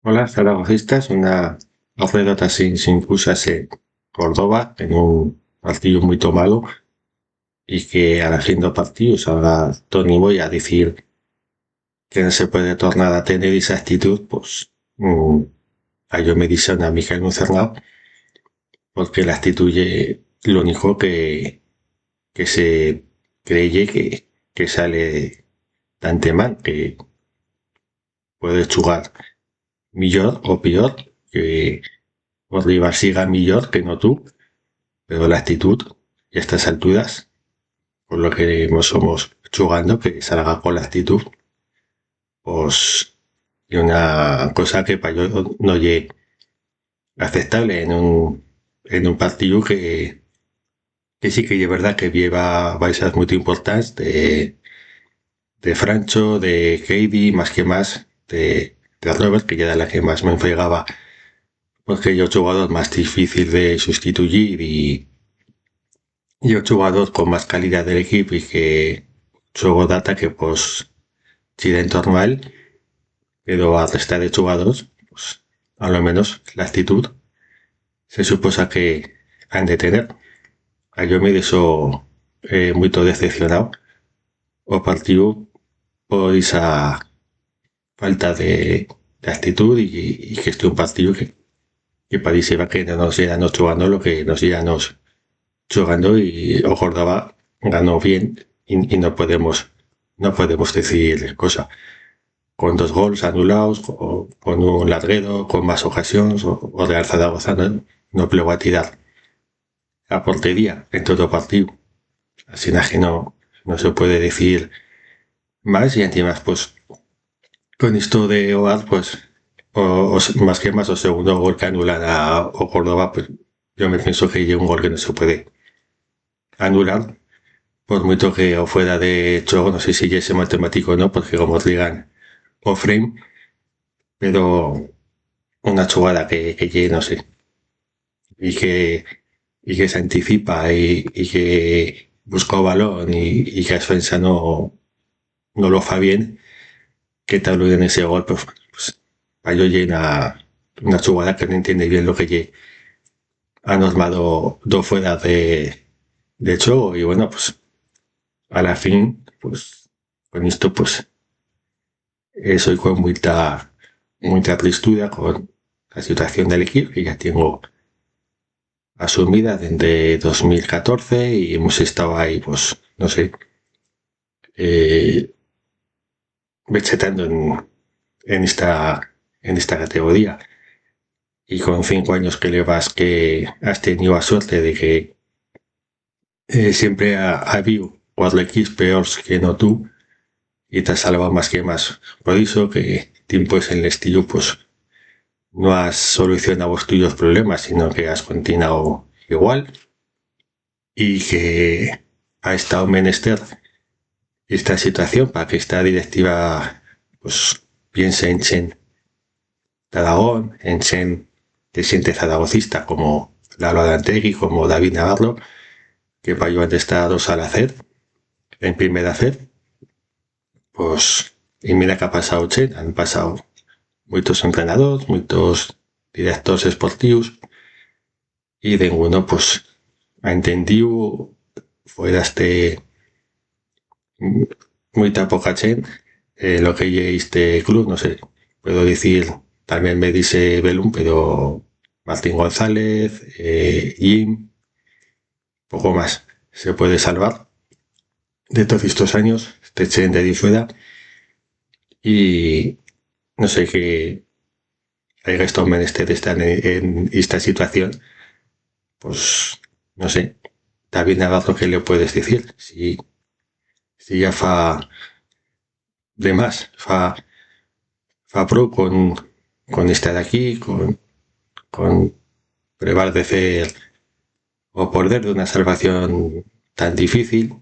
Hola, zaragocistas, una anécdota sin excusas en Córdoba, en un partido muy malo, y que a la fin del partido salga Tony Boy a decir que no se puede tornar a tener esa actitud, pues a yo me dicen a Mijael Nucernao, porque la actitud ye lo único que se creye que sale tan mal, que puede jugar mejor o peor, que o rival siga mejor que no tú, pero la actitud y a estas alturas, por lo que nos somos jugando, que salga con la actitud, pues y una cosa que para yo no es aceptable en un partido que sí que es verdad que lleva baisas muy importantes de Francho, de Heidi, más de Robert, que ya era la que más me enfregaba, porque yo jugador más difícil de sustituir y un jugador con más calidad del equipo y que juego data que pues si dentro normal, pero al restar de jugadores, pues a lo menos la actitud se suposa que han de tener. A yo me deso muy decepcionado o partido por esa falta de actitud y que este un partido que pareciera que no nos íbamos jugando lo que nos íbamos jugando y o Córdoba ganó bien y no podemos decir cosa con dos gols anulados o con un larguero con más ocasiones o Real Zaragoza no plegó a tirar a portería en todo partido, así que no se puede decir más y encima pues con esto de Oar pues más que más o segundo gol que anulan a o Córdoba, pues yo me pienso que hay un gol que no se puede anular por mucho que o fuera de juego, no sé si ya es matemático o no, porque como os digan o frame, pero una jugada que no sé, y que, y que se anticipa y que busca el balón y que a defensa no lo fa bien, que tal en ese gol, pues a yo una jugada que no entiende bien lo que ha normado dos fuera de juego y bueno, pues a la fin, pues con esto pues soy con mucha tristura con la situación del equipo que ya tengo asumida desde 2014 y hemos estado ahí, pues, no sé, eh, vegetando en esta categoría. Y con 5 años que le vas que has tenido la suerte de que siempre ha habido cuatro equipos peores que no tú y te has salvado más que más. Por eso que tiempo es en el estilo, pues no has solucionado vos tuyos problemas, sino que has continuado igual y que ha estado menester esta situación para que esta directiva pues piense en Chen Aragón, en Chen de siente zaragocista como Lalo Adantegui, como David Navarro, que para yo antes estar dos al hacer, en primera hacer, pues y mira que ha pasado Chen, han pasado muchos entrenadores, muchos directores esportivos y de uno pues ha entendido fuera este muy poca Chen lo que es este club, no sé, puedo decir, también me dice Belum, pero Martín González, Jim, poco más se puede salvar de todos estos años, este Chen de fuera y no sé qué hay estos menester están en esta situación, pues no sé, David Navarro, ¿qué le puedes decir? Si ya de más, fa pro con estar aquí, con prevalecer o poder de una salvación tan difícil,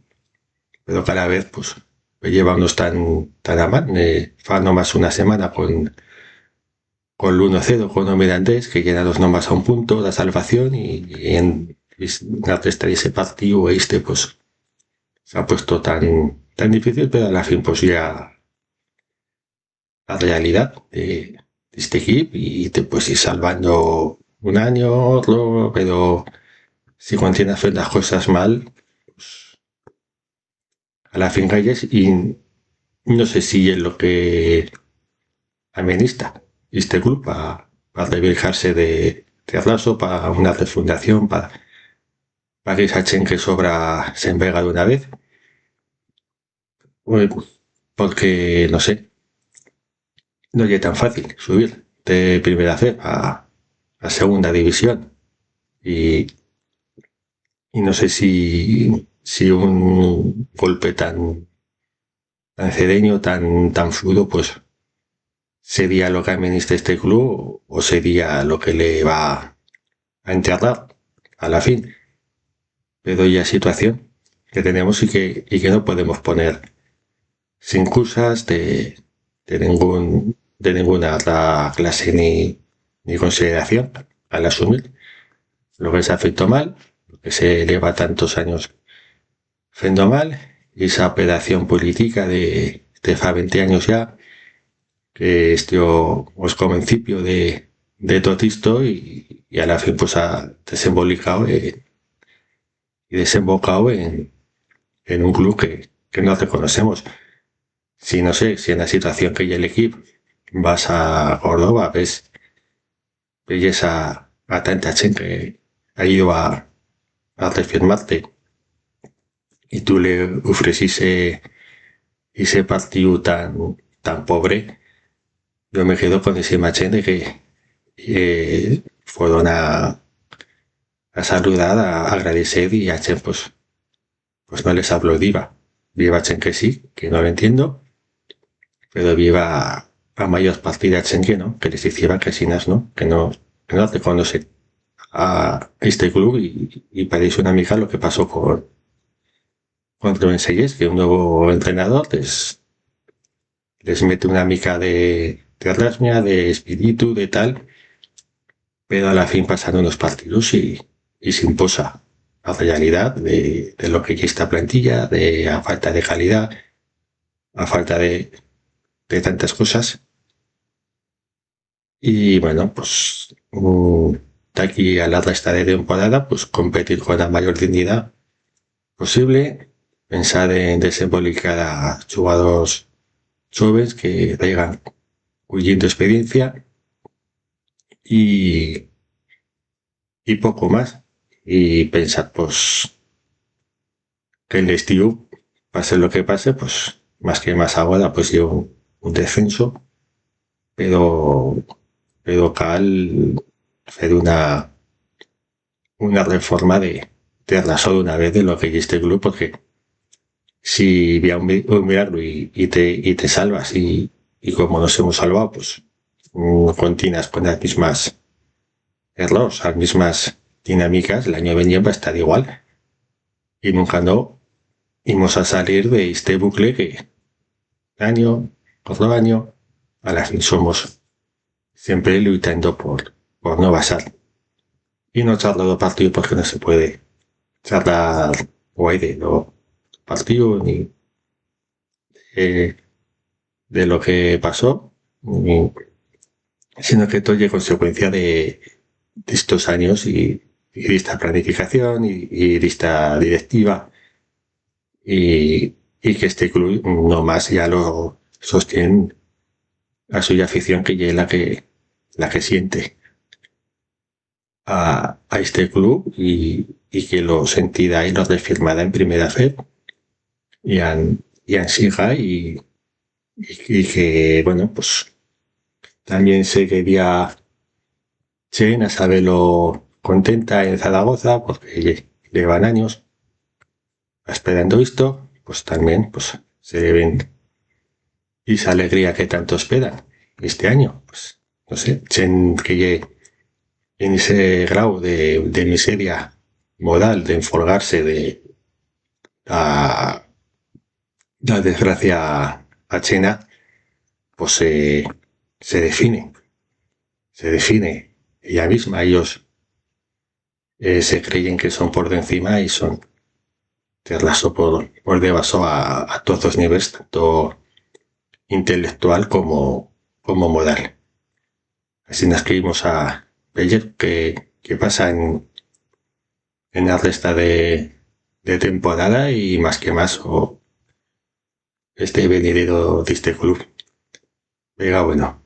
pero cada vez pues llevamos tan a mal. Fa nomás una semana con el 1-0 con el Mirandés, que llena los nomás a un punto la salvación y en estar ese partido este pues se ha puesto tan difícil, pero a la fin pues ya la realidad este equipo y te puedes ir salvando un año, otro, pero si continúas haciendo las cosas mal, pues a la fin calles y no sé si es lo que administra este club para revirarse de atraso, para una refundación, para que esa chen que sobra se enverga de una vez. Porque, no sé, no es tan fácil subir de primera C a segunda división. Y, y no sé si un golpe tan cedeño, tan fluido, pues sería lo que administra este club o sería lo que le va a enterrar a la fin. Pero ya situación que tenemos y que no podemos poner sin cusas de ninguna otra clase ni consideración al asumir lo que se ha feito mal, lo que se lleva tantos años fendo mal, y esa operación política de fa 20 años ya, que os principio de todo esto y a la fin pues ha desembolicado y desembocado en un club que no reconocemos. Si no sé, si en la situación que hay el equipo vas a Córdoba, ves a tanta gente que ha ido a refirmarte y tú le ofreciste ese partido tan pobre, yo me quedo con ese machín de que fueron a saludar, a agradecer y a Chen pues no les aplaudía. Viva Chen que sí, que no lo entiendo, pero viva a mayor partida Chen que no, que les hiciera cresinas, ¿no? Que no reconoce a este club y parece una amiga lo que pasó con Rubén Seyes, que un nuevo entrenador les mete una mica de rasmia, de espíritu, de tal, pero a la fin pasan unos partidos y se imposa la realidad de lo que ya esta plantilla, de a falta de calidad, a falta de tantas cosas. Y bueno, pues de aquí a la resta de temporada, pues competir con la mayor dignidad posible, pensar en desembolicar a jugadores jóvenes que traigan huyendo experiencia y, y poco más. Y pensar, pues, que el estilo, pase lo que pase, pues, más que más agua, pues yo un descenso, pero, pero cal hacer una reforma de arrasar de una vez de lo que es este club, porque si voy a mirarlo y te salvas y como nos hemos salvado, pues continúas con las mismas errores, las mismas dinámicas, el año venía va a estar igual y nunca no íbamos a salir de este bucle que año, otro año, a la fin somos siempre luchando por no basar y no charlar de partido porque no se puede charlar guay de lo partido ni eh, de lo que pasó, sino que todo es consecuencia de estos años y de esta planificación y de esta directiva y que este club no más ya lo sostiene a su afición que ya es la que siente a este club y que lo sentida y lo refirmada en primera fe y en siga y que bueno pues también se quería Chen a saberlo contenta en Zaragoza porque llevan años esperando esto, pues también pues se deben esa alegría que tanto esperan este año. Pues no sé, Chen que llegue en ese grado de miseria moral, de enfolgarse de la, la desgracia a China, pues se define ella misma. Ellos se creen que son por de encima y son terrazo por debajo a todos los niveles, tanto intelectual como moral. así nos escribimos a Beller que pasa en la resta de temporada y más que más o este venidero de este club. Venga, bueno.